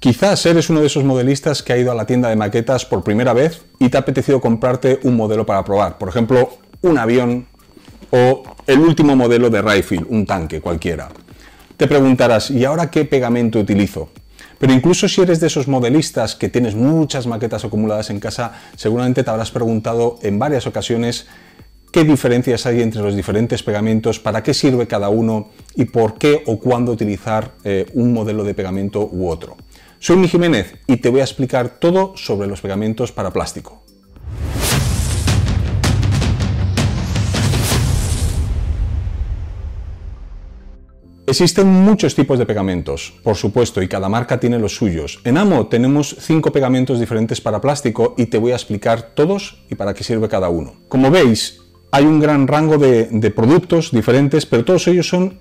Quizás eres uno de esos modelistas que ha ido a la tienda de maquetas por primera vez y te ha apetecido comprarte un modelo para probar, por ejemplo, un avión o el último modelo de Rayfield, un tanque cualquiera. Te preguntarás, ¿y ahora qué pegamento utilizo? Pero incluso si eres de esos modelistas que tienes muchas maquetas acumuladas en casa, seguramente te habrás preguntado en varias ocasiones qué diferencias hay entre los diferentes pegamentos, para qué sirve cada uno y por qué o cuándo utilizar un modelo de pegamento u otro. Soy Mi Jiménez y te voy a explicar todo sobre los pegamentos para plástico. Existen muchos tipos de pegamentos, por supuesto, y cada marca tiene los suyos. En Amo tenemos 5 pegamentos diferentes para plástico y te voy a explicar todos y para qué sirve cada uno. Como veis, hay un gran rango de productos diferentes, pero todos ellos son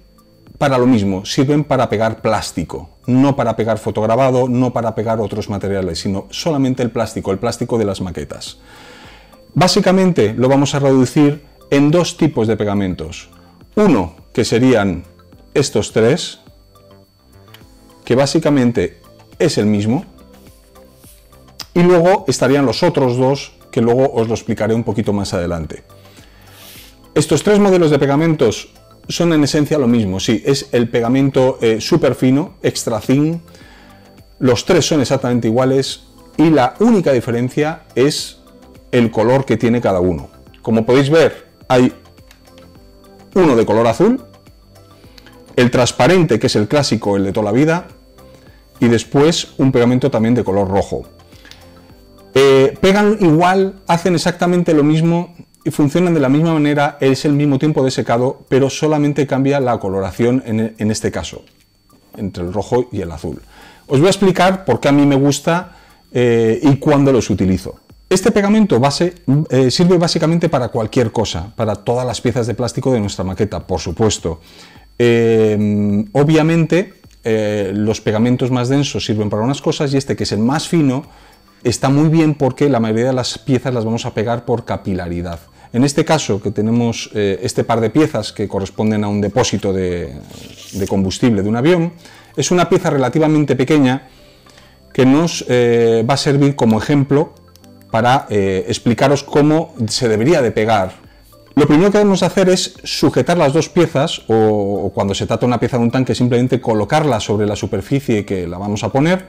para lo mismo, sirven para pegar plástico, no para pegar fotograbado, no para pegar otros materiales, sino solamente el plástico de las maquetas. Básicamente lo vamos a reducir en 2 tipos de pegamentos. Uno, que serían estos 3, que básicamente es el mismo, y luego estarían los otros 2, que luego os lo explicaré un poquito más adelante. Estos 3 modelos de pegamentos son en esencia lo mismo, sí, es el pegamento súper fino, extra thin, los 3 son exactamente iguales y la única diferencia es el color que tiene cada uno. Como podéis ver, hay uno de color azul, el transparente, que es el clásico, el de toda la vida, y después un pegamento también de color rojo. Pegan igual, hacen exactamente lo mismo y funcionan de la misma manera, es el mismo tiempo de secado, pero solamente cambia la coloración en este caso, entre el rojo y el azul. Os voy a explicar por qué a mí me gusta y cuándo los utilizo. Este pegamento base sirve básicamente para cualquier cosa, para todas las piezas de plástico de nuestra maqueta, por supuesto. Obviamente los pegamentos más densos sirven para unas cosas y este, que es el más fino, está muy bien porque la mayoría de las piezas las vamos a pegar por capilaridad. En este caso, que tenemos este par de piezas que corresponden a un depósito de combustible de un avión, es una pieza relativamente pequeña que nos va a servir como ejemplo para explicaros cómo se debería de pegar. Lo primero que debemos hacer es sujetar las 2 piezas, o cuando se trata de una pieza de un tanque, simplemente colocarla sobre la superficie que la vamos a poner,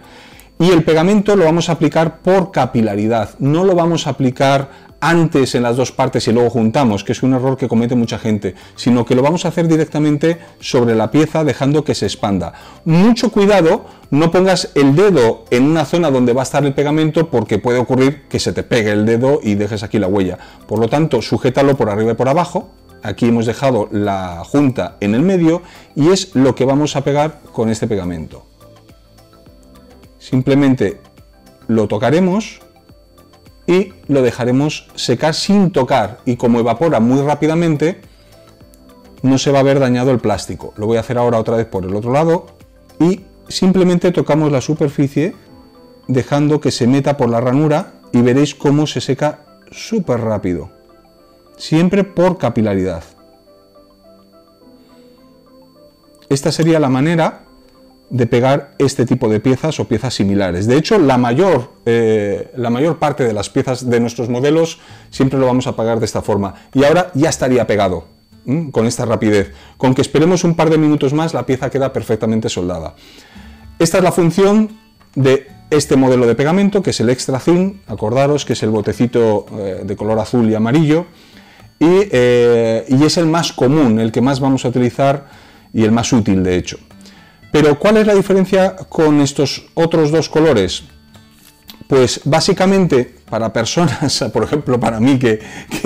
y el pegamento lo vamos a aplicar por capilaridad, no lo vamos a aplicar antes en las 2 partes y luego juntamos, que es un error que comete mucha gente, sino que lo vamos a hacer directamente sobre la pieza, dejando que se expanda. Mucho cuidado, no pongas el dedo en una zona donde va a estar el pegamento, porque puede ocurrir que se te pegue el dedo y dejes aquí la huella. Por lo tanto, sujétalo por arriba y por abajo. Aquí hemos dejado la junta en el medio y es lo que vamos a pegar con este pegamento. Simplemente lo tocaremos y lo dejaremos secar sin tocar, y como evapora muy rápidamente no se va a ver dañado el plástico. Lo voy a hacer ahora otra vez por el otro lado y simplemente tocamos la superficie dejando que se meta por la ranura y veréis cómo se seca súper rápido, siempre por capilaridad. Esta sería la manera de pegar este tipo de piezas o piezas similares. De hecho, la mayor parte de las piezas de nuestros modelos siempre lo vamos a pegar de esta forma. Y ahora ya estaría pegado, con esta rapidez. Con que esperemos un par de minutos más, la pieza queda perfectamente soldada. Esta es la función de este modelo de pegamento, que es el Extra Thin. Acordaros que es el botecito de color azul y amarillo. Y es el más común, el que más vamos a utilizar y el más útil, de hecho. Pero ¿cuál es la diferencia con estos otros 2 colores? Pues básicamente para personas, por ejemplo para mí que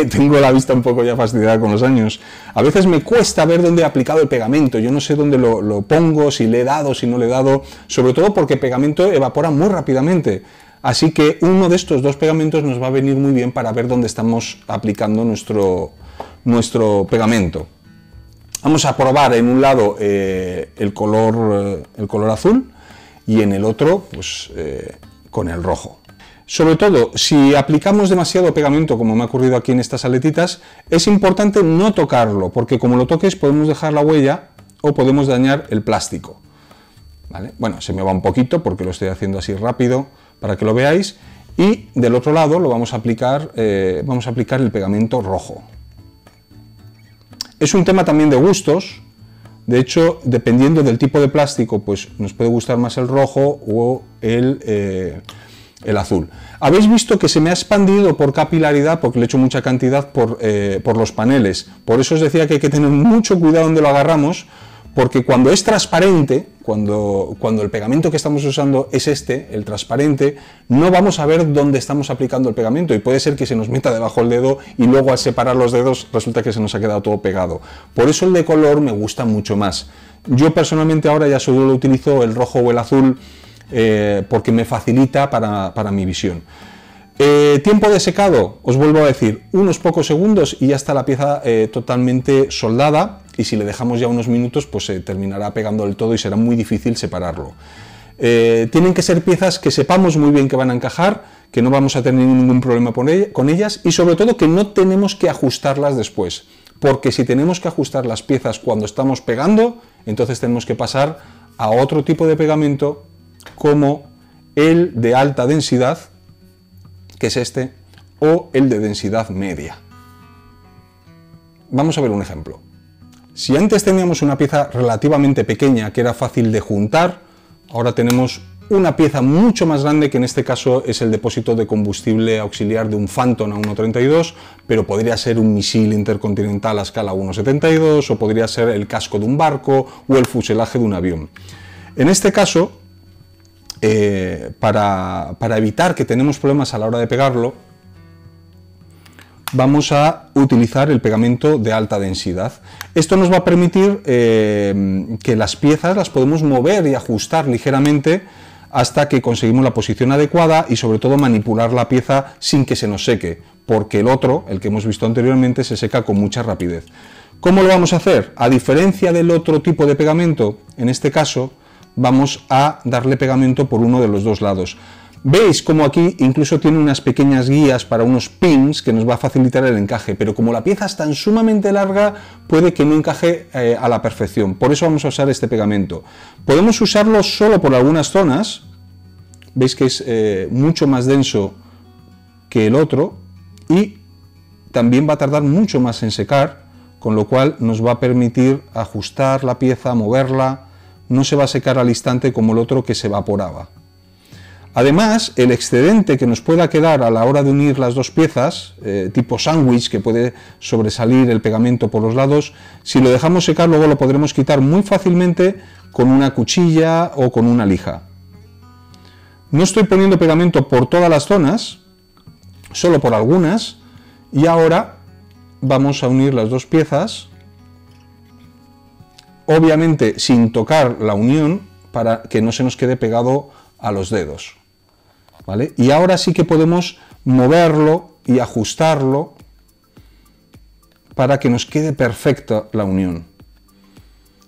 tengo la vista un poco ya fastidiada con los años, a veces me cuesta ver dónde he aplicado el pegamento, yo no sé dónde lo pongo, si le he dado, si no le he dado, sobre todo porque el pegamento evapora muy rápidamente. Así que uno de estos 2 pegamentos nos va a venir muy bien para ver dónde estamos aplicando nuestro pegamento. Vamos a probar en un lado el color azul y en el otro pues, con el rojo. Sobre todo, si aplicamos demasiado pegamento, como me ha ocurrido aquí en estas aletitas, es importante no tocarlo, porque como lo toques podemos dejar la huella o podemos dañar el plástico. ¿vale? Bueno, se me va un poquito porque lo estoy haciendo así rápido para que lo veáis. Y del otro lado lo vamos a aplicar el pegamento rojo. Es un tema también de gustos. De hecho, dependiendo del tipo de plástico, pues nos puede gustar más el rojo o el azul. Habéis visto que se me ha expandido por capilaridad porque le he hecho mucha cantidad por los paneles. Por eso os decía que hay que tener mucho cuidado donde lo agarramos, porque cuando es transparente, cuando el pegamento que estamos usando es el transparente, no vamos a ver dónde estamos aplicando el pegamento y puede ser que se nos meta debajo del dedo y luego al separar los dedos resulta que se nos ha quedado todo pegado. Por eso el de color me gusta mucho más. Yo personalmente ahora ya solo utilizo el rojo o el azul porque me facilita para mi visión. Tiempo de secado, os vuelvo a decir, unos pocos segundos y ya está la pieza totalmente soldada, y si le dejamos ya unos minutos pues se terminará pegando del todo y será muy difícil separarlo. Tienen que ser piezas que sepamos muy bien que van a encajar, que no vamos a tener ningún problema con ellas y sobre todo que no tenemos que ajustarlas después, porque si tenemos que ajustar las piezas cuando estamos pegando, entonces tenemos que pasar a otro tipo de pegamento como el de alta densidad, que es este, o el de densidad media. Vamos a ver un ejemplo. Si antes teníamos una pieza relativamente pequeña que era fácil de juntar, ahora tenemos una pieza mucho más grande que en este caso es el depósito de combustible auxiliar de un Phantom A132, pero podría ser un misil intercontinental a escala 1,72 o podría ser el casco de un barco o el fuselaje de un avión. En este caso, para evitar que tenemos problemas a la hora de pegarlo, vamos a utilizar el pegamento de alta densidad. Esto nos va a permitir que las piezas las podemos mover y ajustar ligeramente hasta que conseguimos la posición adecuada y sobre todo manipular la pieza sin que se nos seque, porque el otro, el que hemos visto anteriormente, se seca con mucha rapidez. ¿Cómo lo vamos a hacer? A diferencia del otro tipo de pegamento, en este caso vamos a darle pegamento por uno de los dos lados. Veis como aquí incluso tiene unas pequeñas guías para unos pins que nos va a facilitar el encaje, pero como la pieza es tan sumamente larga puede que no encaje a la perfección. Por eso vamos a usar este pegamento. Podemos usarlo solo por algunas zonas. Veis que es mucho más denso que el otro y también va a tardar mucho más en secar, con lo cual nos va a permitir ajustar la pieza, moverla. No se va a secar al instante como el otro que se evaporaba. Además, el excedente que nos pueda quedar a la hora de unir las dos piezas, tipo sándwich, que puede sobresalir el pegamento por los lados, si lo dejamos secar luego lo podremos quitar muy fácilmente con una cuchilla o con una lija. No estoy poniendo pegamento por todas las zonas, solo por algunas, y ahora vamos a unir las dos piezas, obviamente sin tocar la unión para que no se nos quede pegado a los dedos, ¿vale? Y ahora sí que podemos moverlo y ajustarlo para que nos quede perfecta la unión.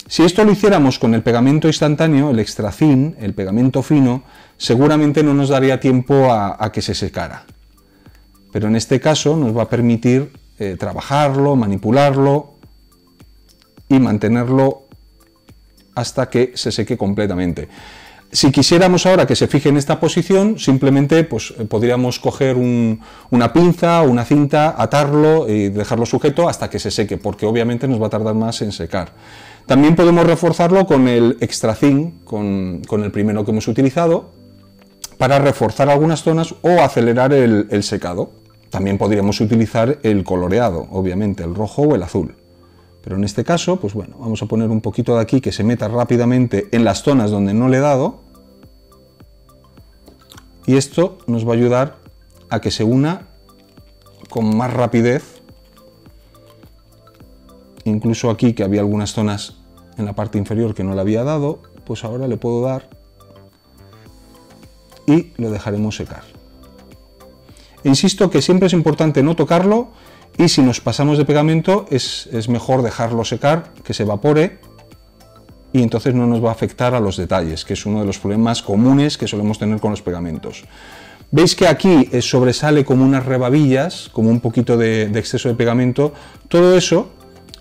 Si esto lo hiciéramos con el pegamento instantáneo, el extra thin, el pegamento fino, seguramente no nos daría tiempo a que se secara. Pero en este caso nos va a permitir trabajarlo, manipularlo y mantenerlo hasta que se seque completamente. Si quisiéramos ahora que se fije en esta posición, simplemente pues, podríamos coger una pinza o una cinta, atarlo y dejarlo sujeto hasta que se seque, porque obviamente nos va a tardar más en secar. También podemos reforzarlo con el extra thin, con el primero que hemos utilizado, para reforzar algunas zonas o acelerar el secado. También podríamos utilizar el coloreado, obviamente, el rojo o el azul. Pero en este caso, pues bueno, vamos a poner un poquito de aquí que se meta rápidamente en las zonas donde no le he dado. Y esto nos va a ayudar a que se una con más rapidez. Incluso aquí, que había algunas zonas en la parte inferior que no le había dado, pues ahora le puedo dar y lo dejaremos secar. Insisto que siempre es importante no tocarlo. Y si nos pasamos de pegamento es mejor dejarlo secar, que se evapore y entonces no nos va a afectar a los detalles, que es uno de los problemas comunes que solemos tener con los pegamentos. Veis que aquí sobresale como unas rebabillas, como un poquito de exceso de pegamento. Todo eso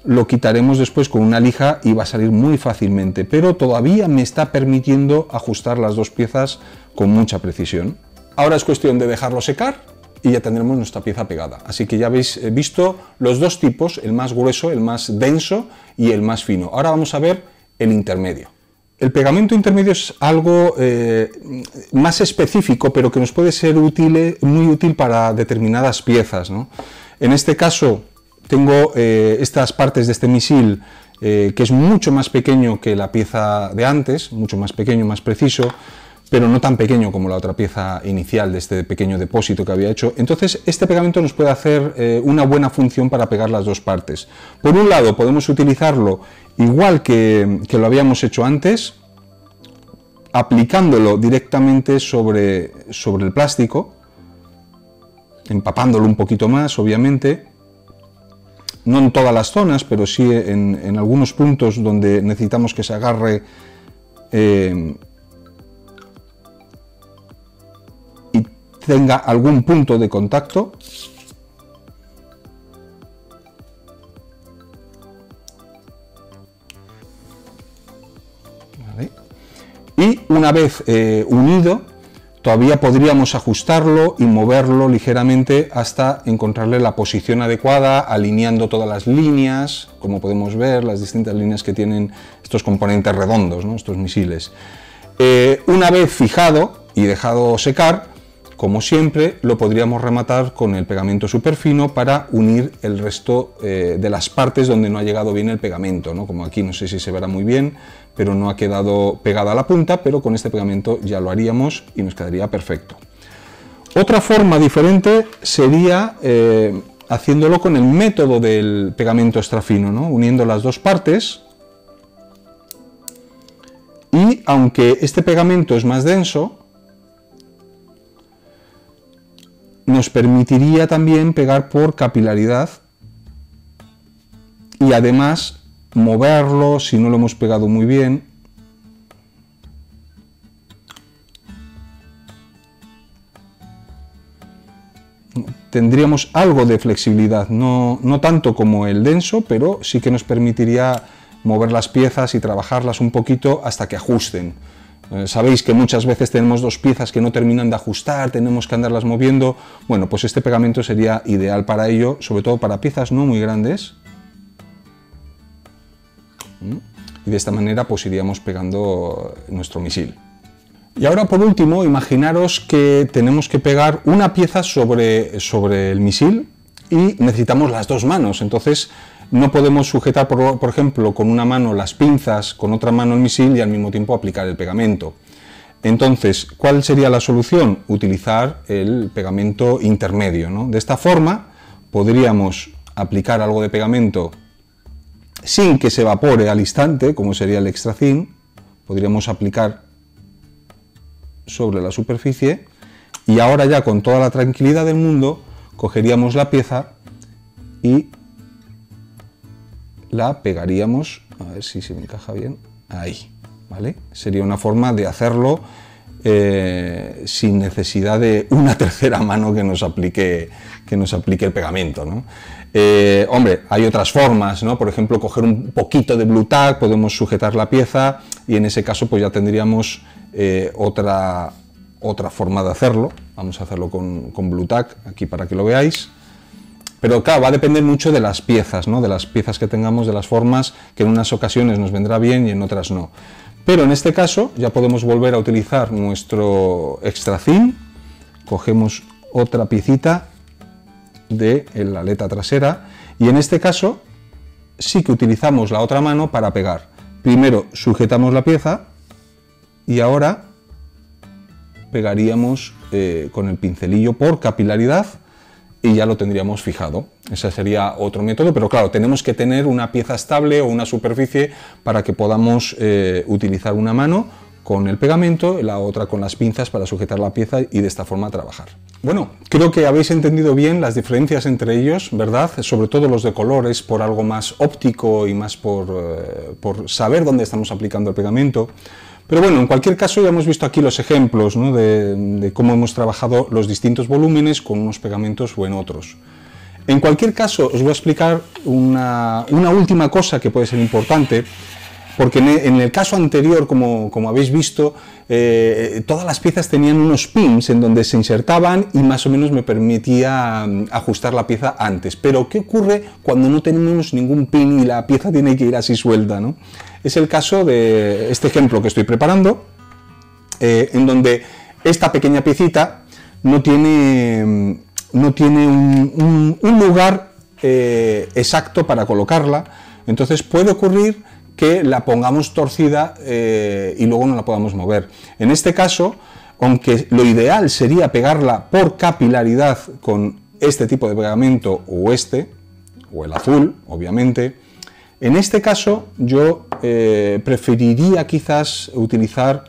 lo quitaremos después con una lija y va a salir muy fácilmente, pero todavía me está permitiendo ajustar las dos piezas con mucha precisión. Ahora es cuestión de dejarlo secar y ya tendremos nuestra pieza pegada. Así que ya habéis visto los dos tipos, el más grueso, el más denso y el más fino. Ahora vamos a ver el intermedio. El pegamento intermedio es algo más específico, pero que nos puede ser muy útil para determinadas piezas, ¿no? En este caso tengo estas partes de este misil que es mucho más pequeño que la pieza de antes, mucho más pequeño, más preciso, pero no tan pequeño como la otra pieza inicial de este pequeño depósito que había hecho. Entonces este pegamento nos puede hacer una buena función para pegar las dos partes. Por un lado podemos utilizarlo igual que lo habíamos hecho antes, aplicándolo directamente sobre el plástico, empapándolo un poquito más, obviamente, no en todas las zonas, pero sí en algunos puntos donde necesitamos que se agarre y tenga algún punto de contacto. Vale. Y una vez unido, todavía podríamos ajustarlo y moverlo ligeramente hasta encontrarle la posición adecuada, alineando todas las líneas, como podemos ver, las distintas líneas que tienen estos componentes redondos, ¿no? Estos misiles. Una vez fijado y dejado secar, como siempre, lo podríamos rematar con el pegamento superfino para unir el resto de las partes donde no ha llegado bien el pegamento, ¿no? Como aquí, no sé si se verá muy bien, pero no ha quedado pegada a la punta, pero con este pegamento ya lo haríamos y nos quedaría perfecto. Otra forma diferente sería haciéndolo con el método del pegamento extra fino, ¿no? Uniendo las dos partes. Y aunque este pegamento es más denso, nos permitiría también pegar por capilaridad y además moverlo si no lo hemos pegado muy bien. Tendríamos algo de flexibilidad, no tanto como el denso, pero sí que nos permitiría mover las piezas y trabajarlas un poquito hasta que ajusten. Sabéis que muchas veces tenemos dos piezas que no terminan de ajustar, tenemos que andarlas moviendo. Bueno, pues este pegamento sería ideal para ello, sobre todo para piezas no muy grandes. Y de esta manera pues iríamos pegando nuestro misil. Y ahora por último, imaginaros que tenemos que pegar una pieza sobre el misil y necesitamos las dos manos. Entonces no podemos sujetar, por ejemplo, con una mano las pinzas, con otra mano el misil y al mismo tiempo aplicar el pegamento. Entonces, ¿cuál sería la solución? Utilizar el pegamento intermedio, ¿no? De esta forma podríamos aplicar algo de pegamento sin que se evapore al instante, como sería el extra thin. Podríamos aplicar sobre la superficie y ahora ya con toda la tranquilidad del mundo cogeríamos la pieza y la pegaríamos, a ver si se me encaja bien, ahí, ¿vale? Sería una forma de hacerlo sin necesidad de una tercera mano que nos aplique el pegamento, ¿no? Hombre, hay otras formas, ¿no? Por ejemplo, coger un poquito de Blu Tack, podemos sujetar la pieza y en ese caso pues ya tendríamos otra forma de hacerlo. Vamos a hacerlo con Blu Tack, aquí para que lo veáis. Pero claro, va a depender mucho de las piezas, ¿no? De las piezas que tengamos, de las formas, que en unas ocasiones nos vendrá bien y en otras no. Pero en este caso ya podemos volver a utilizar nuestro extra thin. Cogemos otra piecita de la aleta trasera y en este caso sí que utilizamos la otra mano para pegar. Primero sujetamos la pieza y ahora pegaríamos con el pincelillo por capilaridad y ya lo tendríamos fijado. Ese sería otro método, pero claro, tenemos que tener una pieza estable o una superficie para que podamos utilizar una mano con el pegamento y la otra con las pinzas para sujetar la pieza y de esta forma trabajar. Bueno, creo que habéis entendido bien las diferencias entre ellos, ¿verdad? Sobre todo los de colores por algo más óptico y más por saber dónde estamos aplicando el pegamento. Pero bueno, en cualquier caso ya hemos visto aquí los ejemplos, ¿no? de cómo hemos trabajado los distintos volúmenes con unos pegamentos o en otros. En cualquier caso, os voy a explicar una última cosa que puede ser importante, porque en el caso anterior, como habéis visto, todas las piezas tenían unos pins en donde se insertaban y más o menos me permitía ajustar la pieza antes. Pero, ¿qué ocurre cuando no tenemos ningún pin y la pieza tiene que ir así suelta, ¿no? Es el caso de este ejemplo que estoy preparando, en donde esta pequeña piecita no tiene un lugar exacto para colocarla, entonces puede ocurrir que la pongamos torcida y luego no la podamos mover. En este caso, aunque lo ideal sería pegarla por capilaridad con este tipo de pegamento o el azul, obviamente, en este caso yo preferiría quizás utilizar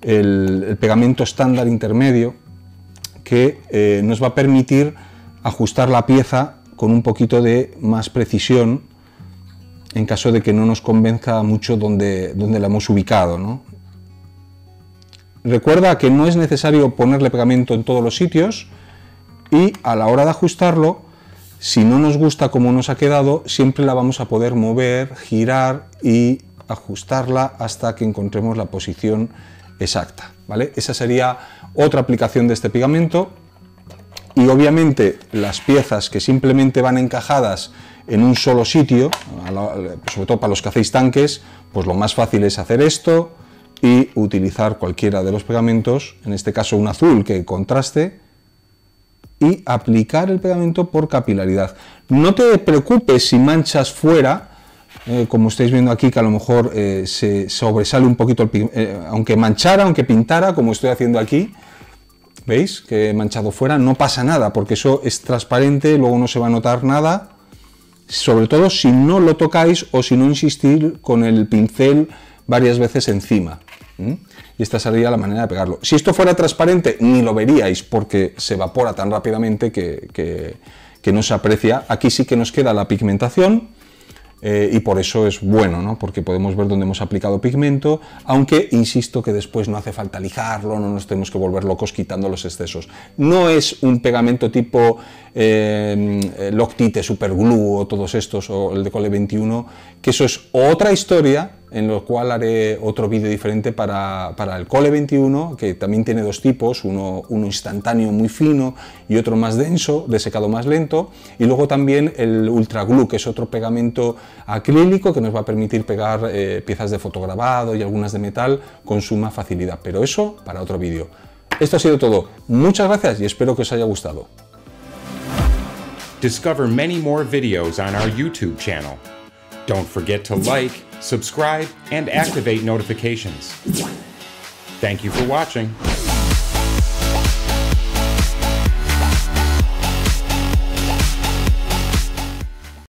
el pegamento estándar intermedio, que nos va a permitir ajustar la pieza con un poquito de más precisión en caso de que no nos convenza mucho dónde la hemos ubicado, ¿no? Recuerda que no es necesario ponerle pegamento en todos los sitios y a la hora de ajustarlo, si no nos gusta cómo nos ha quedado, siempre la vamos a poder mover, girar y ajustarla hasta que encontremos la posición exacta, ¿vale? Esa sería otra aplicación de este pegamento. Y obviamente las piezas que simplemente van encajadas en un solo sitio, sobre todo para los que hacéis tanques, pues lo más fácil es hacer esto y utilizar cualquiera de los pegamentos, en este caso un azul que contraste, y aplicar el pegamento por capilaridad. No te preocupes si manchas fuera, como estáis viendo aquí, que a lo mejor se sobresale un poquito, aunque manchara, aunque pintara, como estoy haciendo aquí, ¿veis? Que he manchado fuera, no pasa nada, porque eso es transparente, luego no se va a notar nada, sobre todo si no lo tocáis o si no insistir con el pincel varias veces encima. Y esta sería la manera de pegarlo. Si esto fuera transparente, ni lo veríais, porque se evapora tan rápidamente que no se aprecia. Aquí sí que nos queda la pigmentación. Y por eso es bueno, ¿no? Porque podemos ver dónde hemos aplicado pigmento, aunque insisto que después no hace falta lijarlo, no nos tenemos que volver locos quitando los excesos. No es un pegamento tipo Loctite, Superglue o todos estos, o el de Cole 21, que eso es otra historia, en lo cual haré otro vídeo diferente para el Cole 21, que también tiene dos tipos, uno instantáneo muy fino y otro más denso, de secado más lento, y luego también el Ultra Glue, que es otro pegamento acrílico que nos va a permitir pegar piezas de fotograbado y algunas de metal con suma facilidad, pero eso para otro vídeo. Esto ha sido todo, muchas gracias y espero que os haya gustado. Discover many more videos on our YouTube channel. Don't forget to like, subscribe, and activate notifications. Thank you for watching.